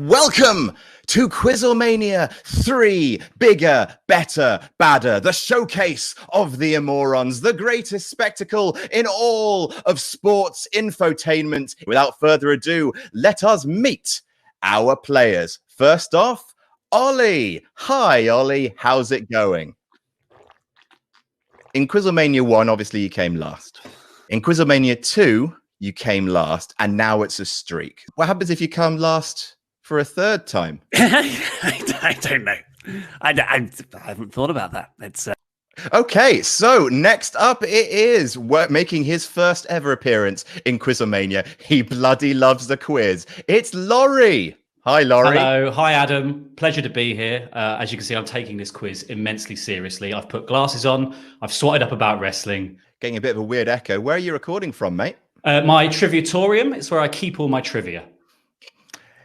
Welcome to QuizzleMania 3, Bigger, Better, Badder, the showcase of the Amorons, the greatest spectacle in all of sports infotainment. Without further ado, let us meet our players. First off, Ollie. Hi, Ollie. How's it going? In QuizzleMania 1, obviously, you came last. In QuizzleMania 2, you came last, and now it's a streak. What happens if you come last for a third time? I don't know. I haven't thought about that. It's Okay, so next up it is making his first ever appearance in QuizzleMania. He bloody loves the quiz. It's Laurie. Hi, Laurie. Hello. Hi, Adam. Pleasure to be here. As you can see, I'm taking this quiz immensely seriously. I've put glasses on. I've swatted up about wrestling. Getting a bit of a weird echo. Where are you recording from, mate? My Triviatorium. It's where I keep all my trivia.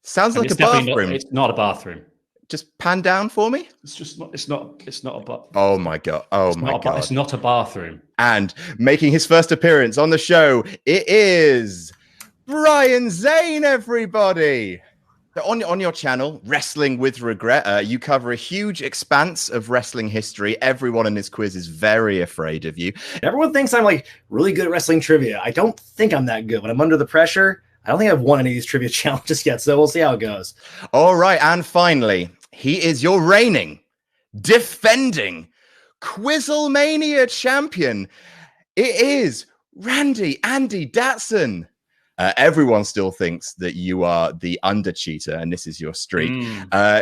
Sounds like a bathroom. It's not a bathroom. Just pan down for me. It's just not. It's not a bathroom. Oh my god. Oh my god. It's not a bathroom. And making his first appearance on the show, it is Brian Zane. Everybody. So on your channel, Wrestling with Regret, you cover a huge expanse of wrestling history. Everyone in this quiz is very afraid of you. Everyone thinks I'm like really good at wrestling trivia. I don't think I'm that good. When I'm under the pressure, I don't think I've won any of these trivia challenges yet, so we'll see how it goes. All right, and finally, he is your reigning, defending QuizzleMania champion. It is Andy Datson. Everyone still thinks that you are the under-cheater, and this is your streak.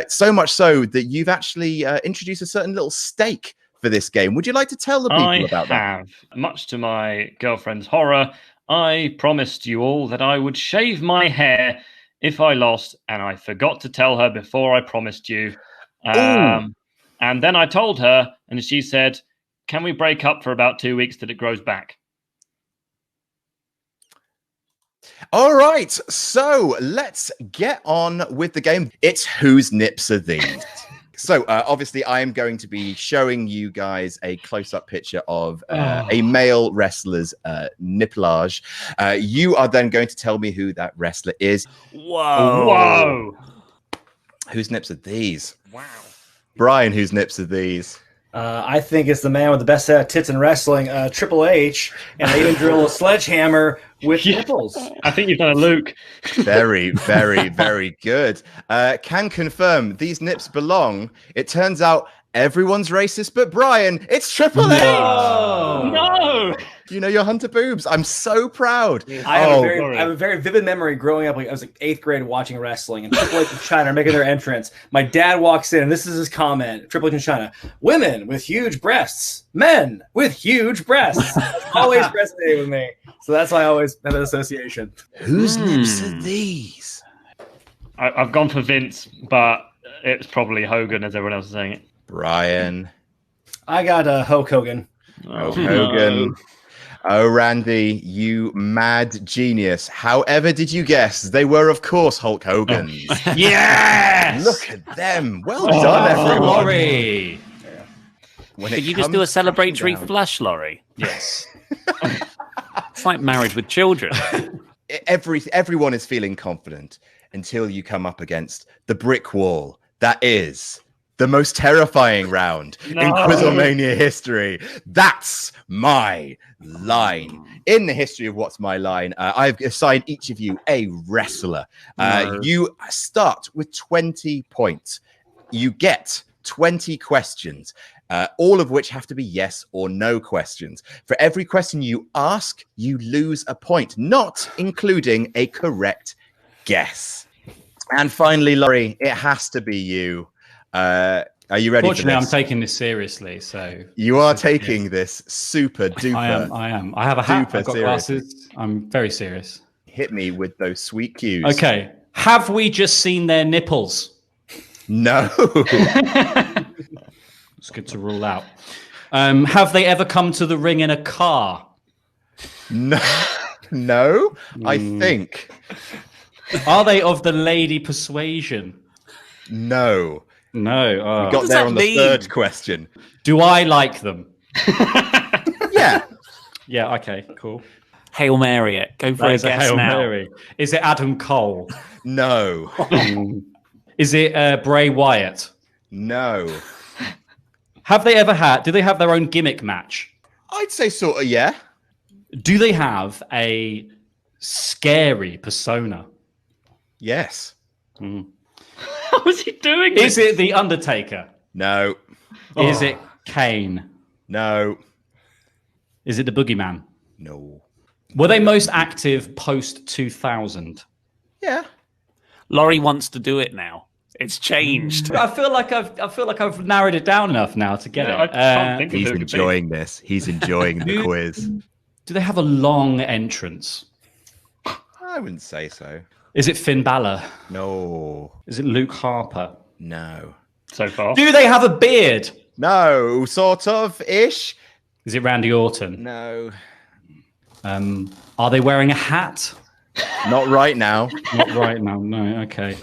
So much so that you've actually introduced a certain little stake for this game. Would you like to tell the people about that? I have. Much to my girlfriend's horror, I promised you all that I would shave my hair if I lost, and I forgot to tell her before I promised you. And then I told her, and she said, can we break up for about 2 weeks till it grows back? All right, so let's get on with the game. It's Whose Nips Are These? So obviously I am going to be showing you guys a close-up picture of a male wrestler's nipplage. You are then going to tell me who that wrestler is. Whoa. Whose nips are these? Wow. Brian, whose nips are these? I think it's the man with the best set of tits in wrestling, Triple H, and they even drill a sledgehammer with nipples. I think you've done a Luke. Very, very, very good. Can confirm these nips belong. It turns out everyone's racist, but Brian, it's Triple H. No. You know your Hunter boobs. I'm so proud. I have a very vivid memory growing up. Like I was like 8th grade watching wrestling, and Triple H and China are making their entrance. My dad walks in, and this is his comment: Triple H and China, women with huge breasts, men with huge breasts. Always resonated with me. So that's why I always have an association. Whose nips are these? I've gone for Vince, but it's probably Hogan, as everyone else is saying it. Brian. I got Hulk Hogan. Oh, Hogan. No. Oh, Randy, you mad genius. However did you guess? They were, of course, Hulk Hogan's. Yes! Look at them. Well done, everyone. Laurie. Could you just do a celebratory flush, Laurie? Yes. It's like marriage with children. Everyone is feeling confident until you come up against the brick wall that is the most terrifying round in QuizzleMania history. That's my line. In the history of What's My Line, I've assigned each of you a wrestler. You start with 20 points. You get 20 questions, all of which have to be yes or no questions. For every question you ask, you lose a point, not including a correct guess. And finally, Laurie, it has to be you. Are you ready? Fortunately, for I'm this? taking this seriously. So you are taking this super duper. I am. I have a hat. I've got glasses. I'm very serious. Hit me with those sweet cues. Okay. Have we just seen their nipples? No. It's good to rule out. Have they ever come to the ring in a car? No. No. I think. Are they of the lady persuasion? No. No. We got there on the third question. Do I like them? Yeah. Yeah, okay, cool. Hail Mary it. Go for a guess Hail now. Mary. Is it Adam Cole? No. Is it Bray Wyatt? No. Have they ever had? Do they have their own gimmick match? I'd say sort of, yeah. Do they have a scary persona? Yes. How is he doing this? Is it The Undertaker? No. Is it Kane? No. Is it the Boogeyman? No. Were they most active post 2000? Yeah. Laurie wants to do it now. It's changed. I feel like I've narrowed it down enough now to get I it. can't think of He's who it could be. enjoying this. He's enjoying the quiz. Do they have a long entrance? I wouldn't say so. Is it Finn Balor? No. Is it Luke Harper? No. So far. Do they have a beard? No. Sort of ish. Is it Randy Orton? No. Are they wearing a hat? Not right now. Not right now. No. Okay.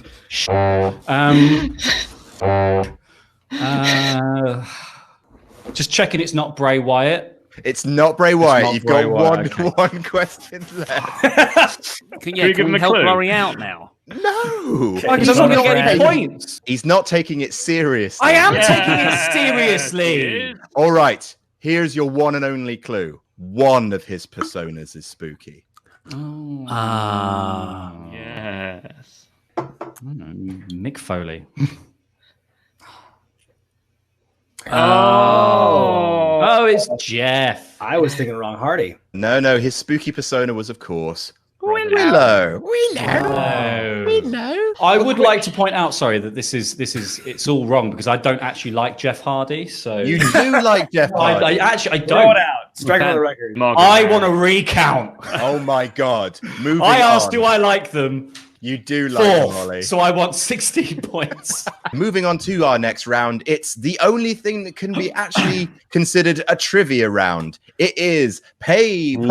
Just checking it's not Bray Wyatt. It's not Bray Wyatt. not You've Bray got Wyatt, one question left. Can we give him we a help clue? Laurie out now? No. Because I'm not going to get any points. He's not taking it seriously. I am Yeah. taking it seriously. Yes. All right. Here's your one and only clue. One of his personas is spooky. Yes. Mick Foley. Oh, it's Jeff. I was thinking wrong. Hardy. No. His spooky persona was, of course, Willow. I would like to point out, sorry, that this is it's all wrong because I don't actually like Jeff Hardy. So You do like Jeff Hardy. I Throw don't. it out. Strike on the record. Margaret I Mary. want to recount. Oh my God. Moving I asked, on. do I like them? You do like them, Fourth. Ollie. So I want 60 points. Moving on to our next round. It's the only thing that can be actually considered a trivia round. It is pay-per-view.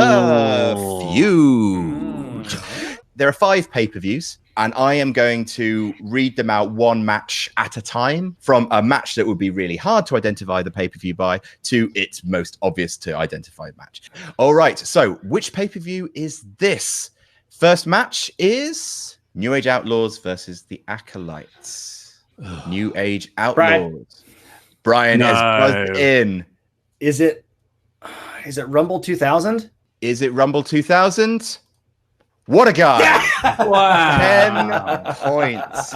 There are 5 pay-per-views, and I am going to read them out one match at a time, from a match that would be really hard to identify the pay-per-view by to its most obvious to identify match. All right, so which pay-per-view is this? First match is New Age Outlaws versus the Acolytes. New Age Outlaws. Brian has buzzed in. Is it Rumble 2000? Is it Rumble 2000? What a guy! Wow. 10 points.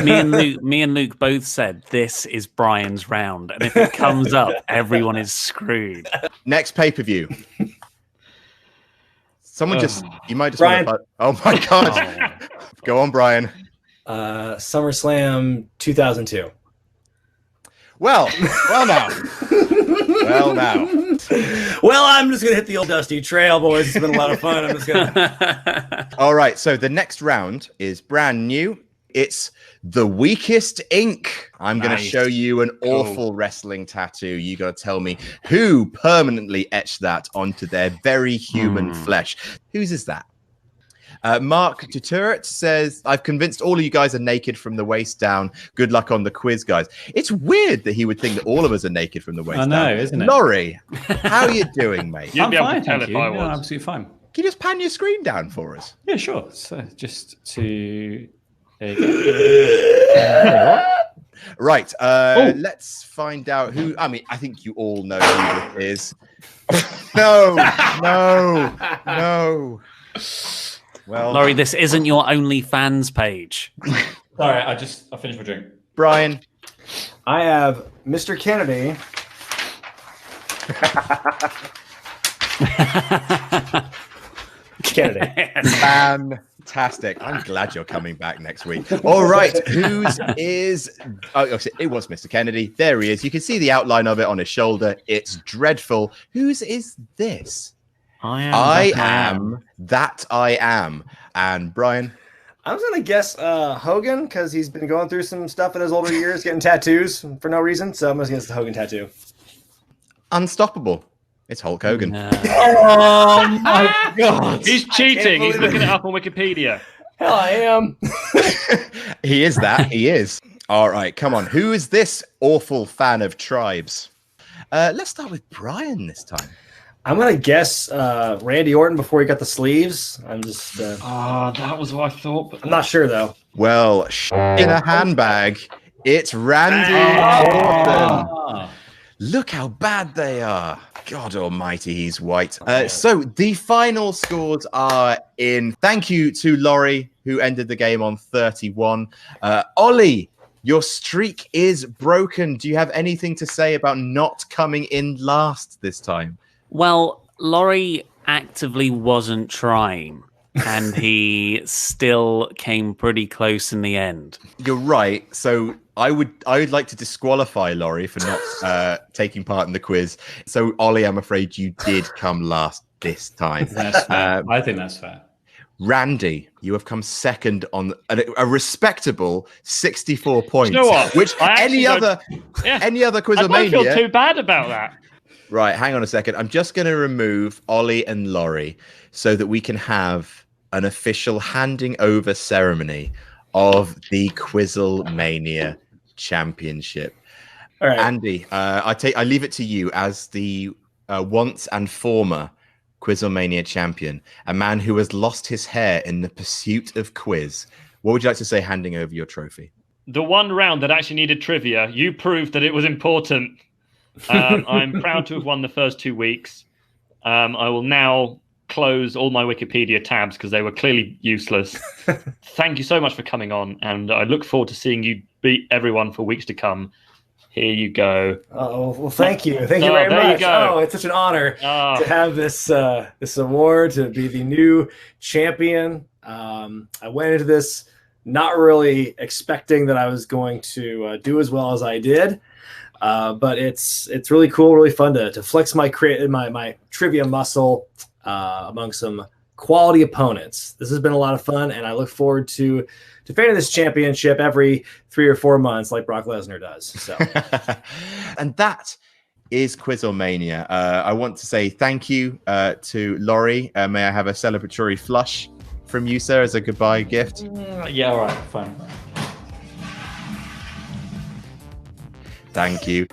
Me and Luke both said this is Brian's round, and if it comes up, everyone is screwed. Next pay-per-view. Someone you might just Brian. want to... Oh my God. Go on, Brian. SummerSlam 2002. Well now. Well, I'm just gonna hit the old dusty trail, boys. It's been a lot of fun. I'm just gonna. All right, so the next round is brand new. It's the weakest ink. I'm going to show you an awful wrestling tattoo. You got to tell me who permanently etched that onto their very human flesh. Whose is that? Mark Tuturet says, I've convinced all of you guys are naked from the waist down. Good luck on the quiz, guys. It's weird that he would think that all of us are naked from the waist down. I know, isn't it? Laurie, how are you doing, mate? You'd I'm be able fine, to tell thank if you. I No, was. absolutely fine. Can you just pan your screen down for us? Yeah, sure. So just to... There you go. Right, let's find out who... I mean, I think you all know who this is. No. Well, Laurie, this isn't your OnlyFans page. Sorry, I finished my drink. Brian. I have Mr. Kennedy. Kennedy. Fantastic. I'm glad you're coming back next week. All right. Whose is... Oh, it was Mr. Kennedy. There he is. You can see the outline of it on his shoulder. It's dreadful. Whose is this? I am that I am. And Brian? I was gonna guess Hogan because he's been going through some stuff in his older years, getting tattoos for no reason. So I'm gonna guess the Hogan tattoo. Unstoppable. It's Hulk Hogan. Oh my God. He's cheating. He's believe looking it up on Wikipedia. Hell, I am. He is that. He is. All right. Come on. Who is this awful fan of tribes? Let's start with Brian this time. I'm gonna guess Randy Orton before he got the sleeves. I'm just. Oh, that was what I thought. But I'm not sure though. Well, in a handbag, it's Randy Orton. Look how bad they are. God almighty, he's white. So the final scores are in. Thank you to Laurie, who ended the game on 31. Ollie, your streak is broken. Do you have anything to say about not coming in last this time? Well, Laurie actively wasn't trying, and he still came pretty close in the end. You're right. So I would like to disqualify Laurie for not taking part in the quiz. So Ollie, I'm afraid you did come last this time. That's fair. I think that's fair. Randy, you have come second on a respectable 64 points. You know what? Which any other QuizzleMania. I don't feel too bad about that. Right, hang on a second. I'm just going to remove Ollie and Laurie so that we can have an official handing over ceremony of the QuizzleMania Championship. All right. Andy, I leave it to you as the once and former QuizzleMania champion, a man who has lost his hair in the pursuit of quiz. What would you like to say handing over your trophy? The one round that actually needed trivia, you proved that it was important. I'm proud to have won the first 2 weeks. I will now close all my Wikipedia tabs because they were clearly useless. Thank you so much for coming on, and I look forward to seeing you beat everyone for weeks to come. Here you go. Oh, well, thank you. Thank you very much. Oh, it's such an honor to have this this award, to be the new champion. I went into this not really expecting that I was going to do as well as I did. But it's really cool, really fun to flex my trivia muscle among some quality opponents. This has been a lot of fun, and I look forward to defending this championship every 3 or 4 months like Brock Lesnar does. So, and that is QuizzleMania. I want to say thank you to Laurie. May I have a celebratory flush from you, sir, as a goodbye gift? Yeah, all right, fine. Thank you.